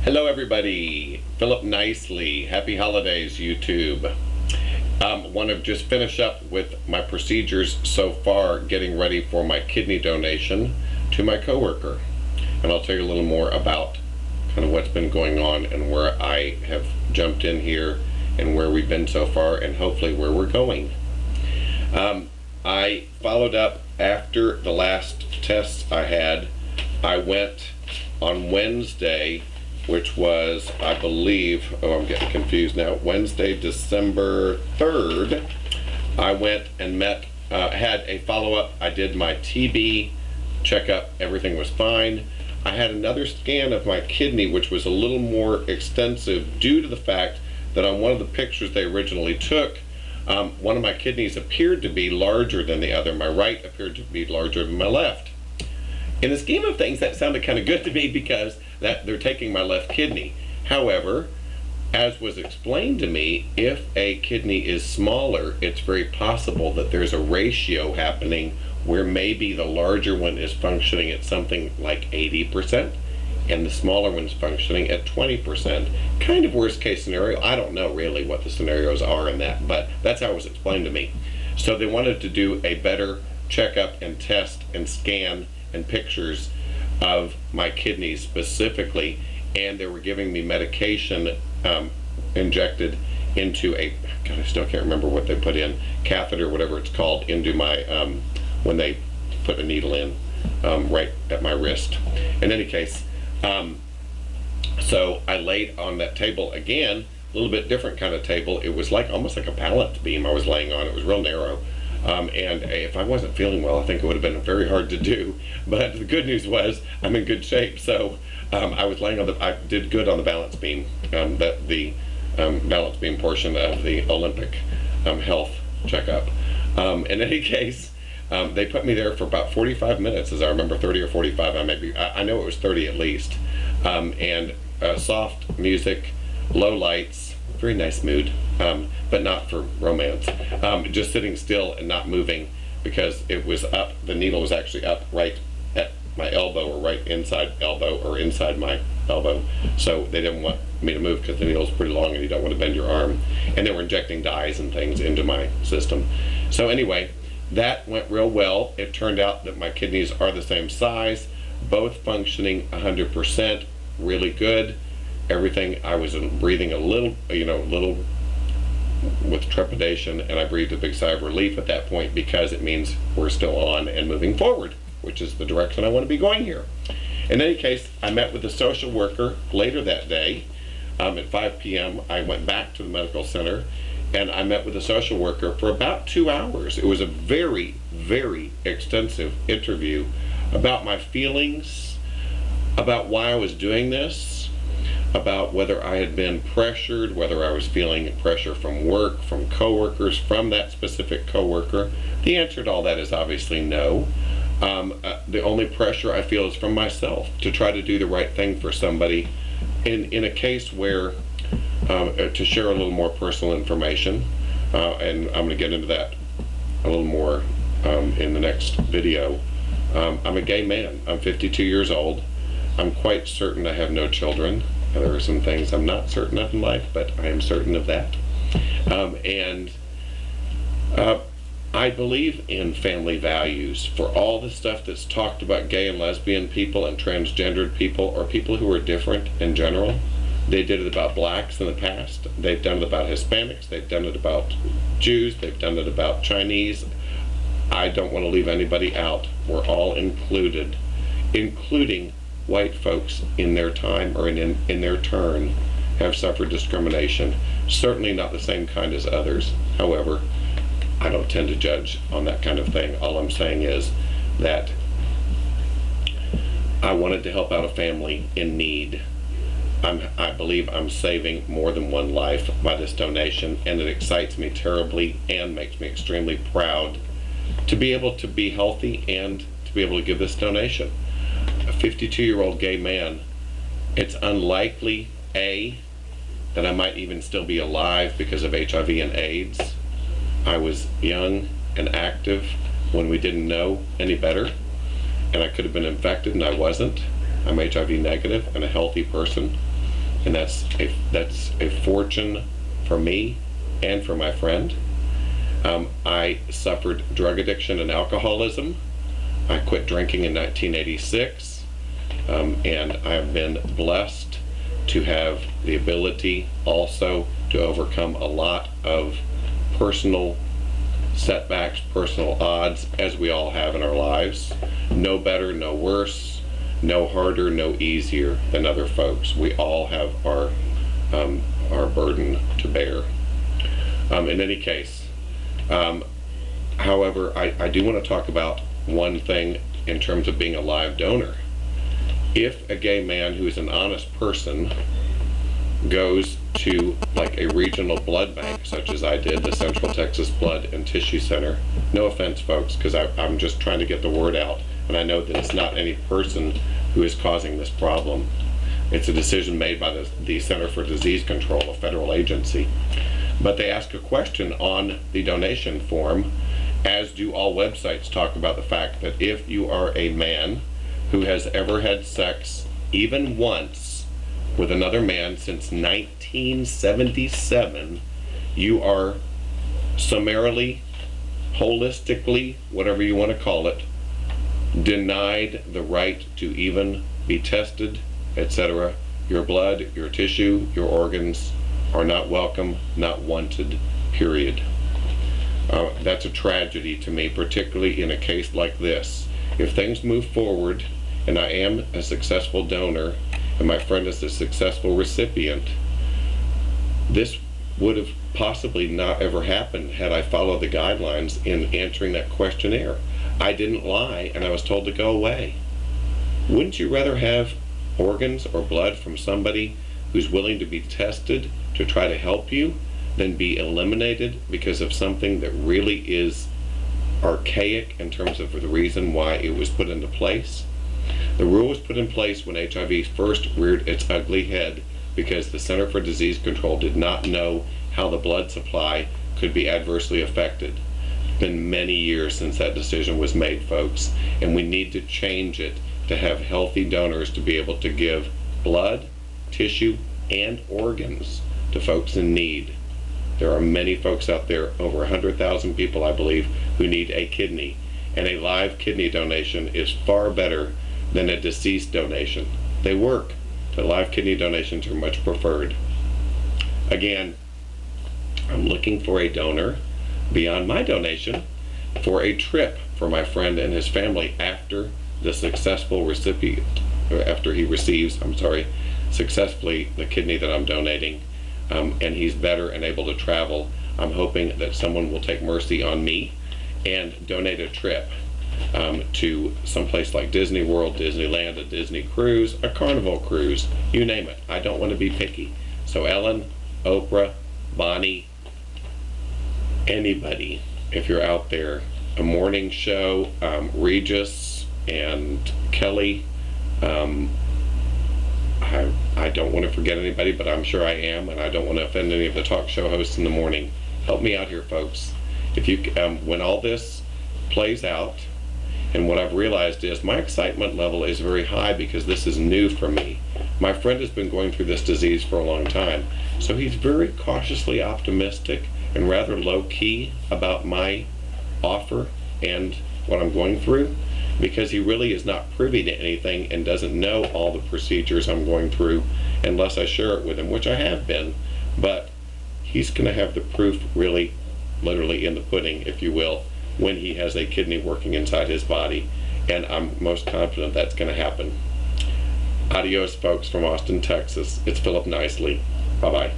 Hello everybody, Philip Nicely. Happy holidays, YouTube. Want to just finish up with my procedures so far, getting ready for my kidney donation to my coworker. And I'll tell you a little more about kind of what's been going on and where I have jumped in here and where we've been so far and hopefully where we're going. I followed up after the last tests I had. I went on Wednesday, which was, I believe, I'm getting confused now, Wednesday, December 3rd, I went and had a follow-up. I did my TB checkup, everything was fine. I had another scan of my kidney, which was a little more extensive due to the fact that on one of the pictures they originally took, one of my kidneys appeared to be larger than the other. My right appeared to be larger than my left. In the scheme of things, that sounded kind of good to me because they're taking my left kidney. However, as was explained to me, if a kidney is smaller, it's very possible that there's a ratio happening where maybe the larger one is functioning at something like 80% and the smaller one is functioning at 20%. Kind of worst case scenario. I don't know really what the scenarios are in that, but that's how it was explained to me. So they wanted to do a better checkup and test and scan and pictures of my kidneys specifically, and they were giving me medication injected into a, God, I still can't remember what they put in, catheter, whatever it's called, into my, when they put a needle in right at my wrist. In any case, so I laid on that table again, a little bit different kind of table. It was like almost like a balance beam I was laying on. It was real narrow. And if I wasn't feeling well, I think it would have been very hard to do. But the good news was I'm in good shape. So I was laying on I did good on the balance beam, the balance beam portion of the Olympic health checkup. In any case, they put me there for about 45 minutes, as I remember, 30 or 45. I know it was 30 at least. And soft music, low lights, very nice mood, but not for romance. Just sitting still and not moving because it was up, the needle was actually up right at my elbow or right inside elbow or inside my elbow. So they didn't want me to move because the needle's pretty long and you don't want to bend your arm. And they were injecting dyes and things into my system. So anyway, that went real well. It turned out that my kidneys are the same size, both functioning 100%, really good. Everything, I was breathing a little with trepidation, and I breathed a big sigh of relief at that point because it means we're still on and moving forward, which is the direction I want to be going here. In any case, I met with the social worker later that day. At 5 p.m. I went back to the medical center and I met with the social worker for about 2 hours. It was a very, very extensive interview about my feelings, about why I was doing this, about whether I had been pressured, whether I was feeling pressure from work, from coworkers, from that specific coworker. The answer to all that is obviously no. The only pressure I feel is from myself to try to do the right thing for somebody. In a case where, to share a little more personal information, and I'm going to get into that a little more in the next video. I'm a gay man. I'm 52 years old. I'm quite certain I have no children. There are some things I'm not certain of in life, but I am certain of that. I believe in family values. For all the stuff that's talked about gay and lesbian people and transgendered people or people who are different in general, they did it about blacks in the past. They've done it about Hispanics. They've done it about Jews. They've done it about Chinese. I don't want to leave anybody out. We're all included, including white folks in their time or in their turn have suffered discrimination. Certainly not the same kind as others. However, I don't tend to judge on that kind of thing. All I'm saying is that I wanted to help out a family in need. I believe I'm saving more than one life by this donation, and it excites me terribly and makes me extremely proud to be able to be healthy and to be able to give this donation. A 52-year-old gay man, it's unlikely, A, that I might even still be alive because of HIV and AIDS. I was young and active when we didn't know any better, and I could have been infected and I wasn't. I'm HIV negative and a healthy person. and that's a fortune for me and for my friend. I suffered drug addiction and alcoholism. I quit drinking in 1986, and I've been blessed to have the ability also to overcome a lot of personal setbacks, personal odds, as we all have in our lives. No better, no worse, no harder, no easier than other folks. We all have our burden to bear. In any case, however, I do want to talk about one thing in terms of being a live donor. If a gay man who is an honest person goes to like a regional blood bank, such as I did, the Central Texas Blood and Tissue Center, no offense folks, because I'm just trying to get the word out, and I know that it's not any person who is causing this problem. It's a decision made by the Center for Disease Control, a federal agency. But they ask a question on the donation form, as do all websites talk about the fact that if you are a man who has ever had sex even once with another man since 1977, you are summarily, holistically, whatever you want to call it, denied the right to even be tested, etc. Your blood, your tissue, your organs are not welcome, not wanted, period. That's a tragedy to me, particularly in a case like this. If things move forward and I am a successful donor and my friend is a successful recipient, this would have possibly not ever happened had I followed the guidelines in answering that questionnaire. I didn't lie and I was told to go away. Wouldn't you rather have organs or blood from somebody who's willing to be tested to try to help you than be eliminated because of something that really is archaic in terms of the reason why it was put into place? The rule was put in place when HIV first reared its ugly head because the Center for Disease Control did not know how the blood supply could be adversely affected. It's been many years since that decision was made, folks, and we need to change it to have healthy donors to be able to give blood, tissue, and organs to folks in need. There are many folks out there, over 100,000 people I believe, who need a kidney, and a live kidney donation is far better than a deceased donation. They work, but live kidney donations are much preferred. Again, I'm looking for a donor beyond my donation for a trip for my friend and his family after the successful recipient, or after he receives, successfully the kidney that I'm donating, and he's better and able to travel. I'm hoping that someone will take mercy on me and donate a trip to someplace like Disney World, Disneyland, a Disney cruise, a Carnival cruise, you name it. I don't want to be picky. So Ellen, Oprah, Bonnie, anybody, if you're out there, a morning show, Regis and Kelly, I don't want to forget anybody, but I'm sure I am, and I don't want to offend any of the talk show hosts in the morning. Help me out here, folks. If you, when all this plays out, and what I've realized is my excitement level is very high because this is new for me. My friend has been going through this disease for a long time, so he's very cautiously optimistic and rather low-key about my offer and what I'm going through, because he really is not privy to anything and doesn't know all the procedures I'm going through unless I share it with him, which I have been. But he's going to have the proof really, literally in the pudding, if you will, when he has a kidney working inside his body, and I'm most confident that's going to happen. Adios, folks, from Austin, Texas. It's Philip Nicely. Bye-bye.